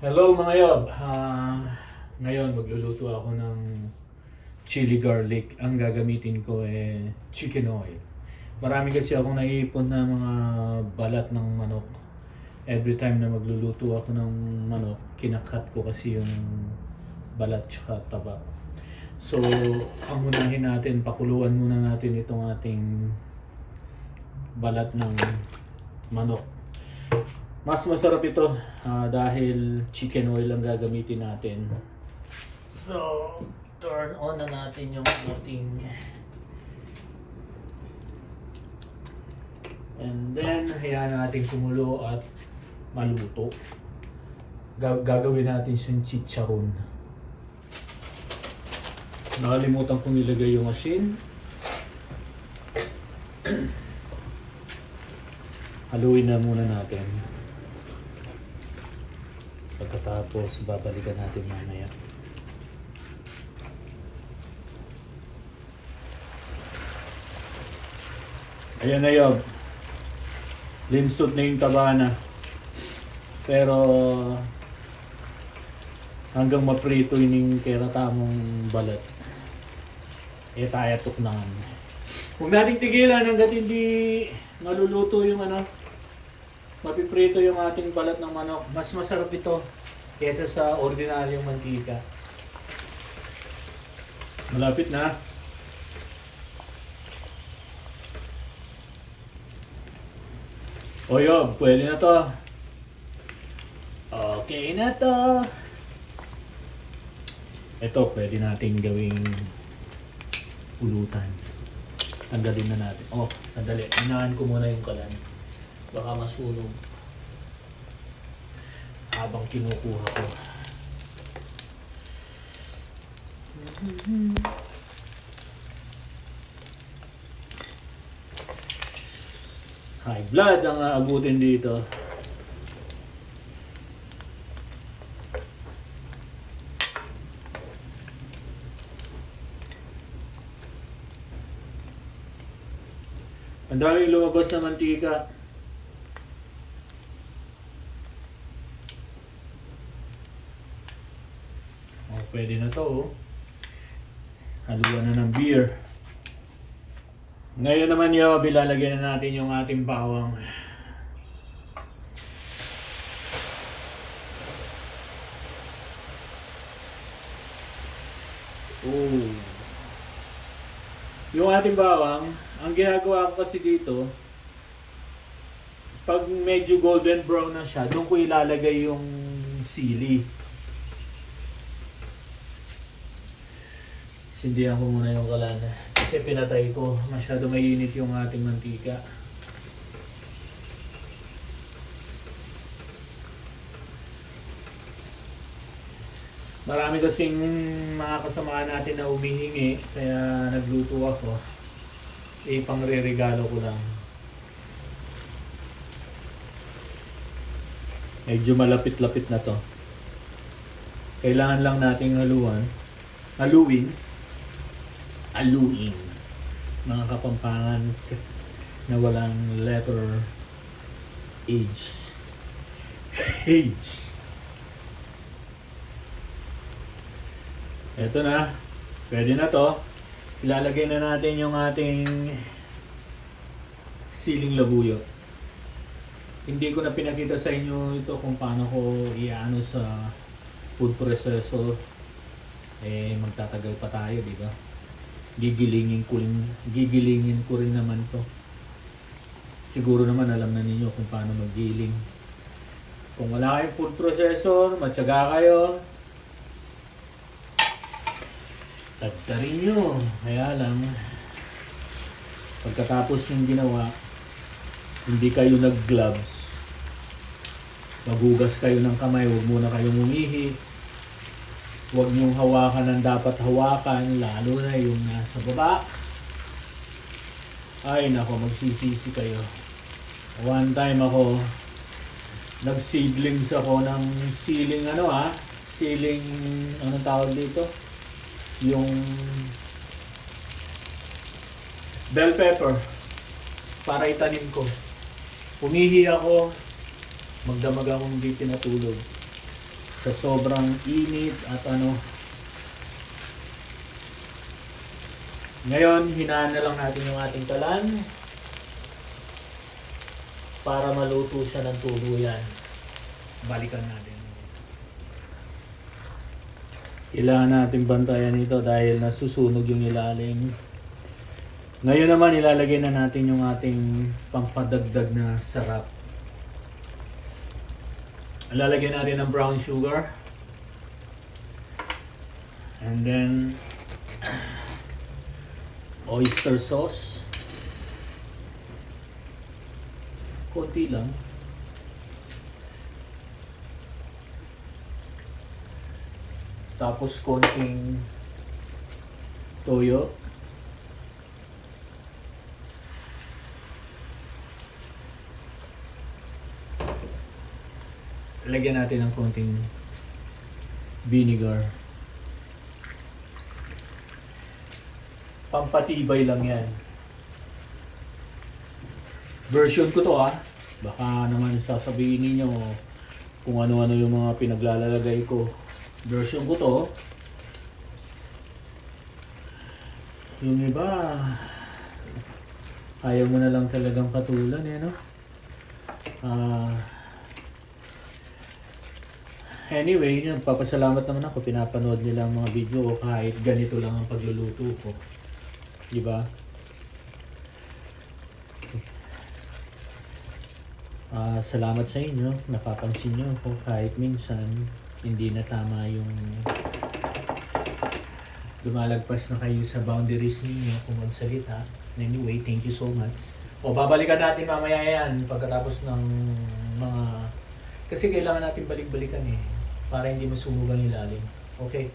Hello mga yob! Ngayon magluluto ako ng chili garlic. Ang gagamitin ko chicken oil. Marami kasi akong naiipon na mga balat ng manok. Every time na magluluto ako ng manok, kinakat ko kasi yung balat tsaka taba. So, ang unahin natin, pakuluan muna natin itong ating balat ng manok. Mas masarap ito dahil chicken oil ang gagamitin natin. So, turn on na natin yung ating and then, hayaan natin kumulo at maluto. Gagawin natin siyang chicharon. Nakalimutan kong ilagay yung asin. Haluin na muna natin. Pagkatapos, babalikan natin mamaya. Ayan na yun. Linsot na yung taba na. Pero, hanggang maprito yung keratamong balat. Tayatok na nga. Huwag nating tigilan hanggat hindi maluluto yung mapiprito yung ating balat ng manok. Mas masarap ito kesa sa ordinaryong mantika. Malapit na. O yun, pwede na to. Okay na to. Ito, pwede nating gawing pulutan. Tanggalin na natin. Sandali. Inahan ko muna yung kalan. Baka masunog. Habang kinukuha ko. High blood ang aabutin dito. Ang daming lumabas na mantika. Pwede na to. Haluan na ng beer. Ngayon naman bilalagyan na natin yung ating bawang. Yung ating bawang, ang ginagawa ko kasi dito, pag medyo golden brown na siya, doon ko ilalagay yung sili. Sindihan ko muna yung kalan kasi pinatay ko. Masyado mainit yung ating mantika. Marami kasing mga kasama natin na humihingi kaya nagluto ako. Pangre-regalo ko lang. Medyo malapit-lapit na to. Kailangan lang nating haluin mga kapampangan na walang letter H. Ito na. Pwede na to. Ilalagay na natin yung ating siling labuyo. Hindi ko na pinakita sa inyo ito kung paano ko iano sa food processor. Magtatagal pa tayo, di ba? Gigilingin ko rin naman to. Siguro naman alam na ninyo kung paano maggiling. Kung wala kayong food processor, matyaga kayo. Tagtarin nyo. Kaya lang, pagkatapos yung ginawa, hindi kayo nag-gloves. Magugas kayo ng kamay, huwag muna kayong umihi. Huwag niyong hawakan ang dapat hawakan, lalo na yung nasa baba. Ay nako, magsisisi kayo. One time ako, nag-seedlings ako ng siling siling, anong tawag dito? Yung bell pepper para itanim ko. Pumihi ako, magdamag akong hindi pinatulog. sa sobrang init at ano. Ngayon, hinaan na lang natin yung ating kalan para maluto siya ng tuluyan. Balikan natin. Kailangan natin bantayan ito dahil nasusunog yung ilalim. Ngayon naman, ilalagay na natin yung ating pampadagdag na sarap. Ilalagay natin ng brown sugar. And then, oyster sauce. Konti lang. Tapos konting toyo. Lagyan natin ng konting vinegar. Pampatibay lang yan. Version ko to Baka naman sasabihin niyo kung ano-ano yung mga pinaglalagay ko. Version ko to. Yung iba, ayaw mo na lang talagang patulan no? Anyway, nagpapasalamat naman ako. Pinapanood nila ang mga video ko kahit ganito lang ang pagluluto ko. Diba? Salamat sa inyo. Napapansin nyo ako kahit minsan hindi na tama yung lumalagpas na kayo sa boundaries ninyo kung magsalita. Anyway, thank you so much. Babalikan natin mamaya yan pagkatapos ng mga... Kasi kailangan natin balik-balikan para hindi masunog ang ilalim. Okay?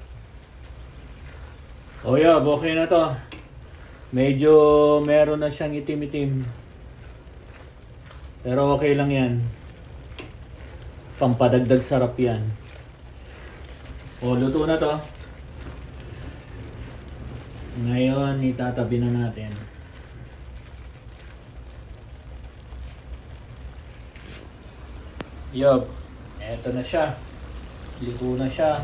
Okay na to. Medyo meron na siyang itim-itim. Pero okay lang yan. Pampadagdag sarap yan. Luto na to. Ngayon, itatabi na natin. Yup. Eto na siya. Luto na siya.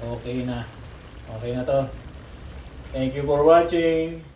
Okay na. Okay na to. Thank you for watching.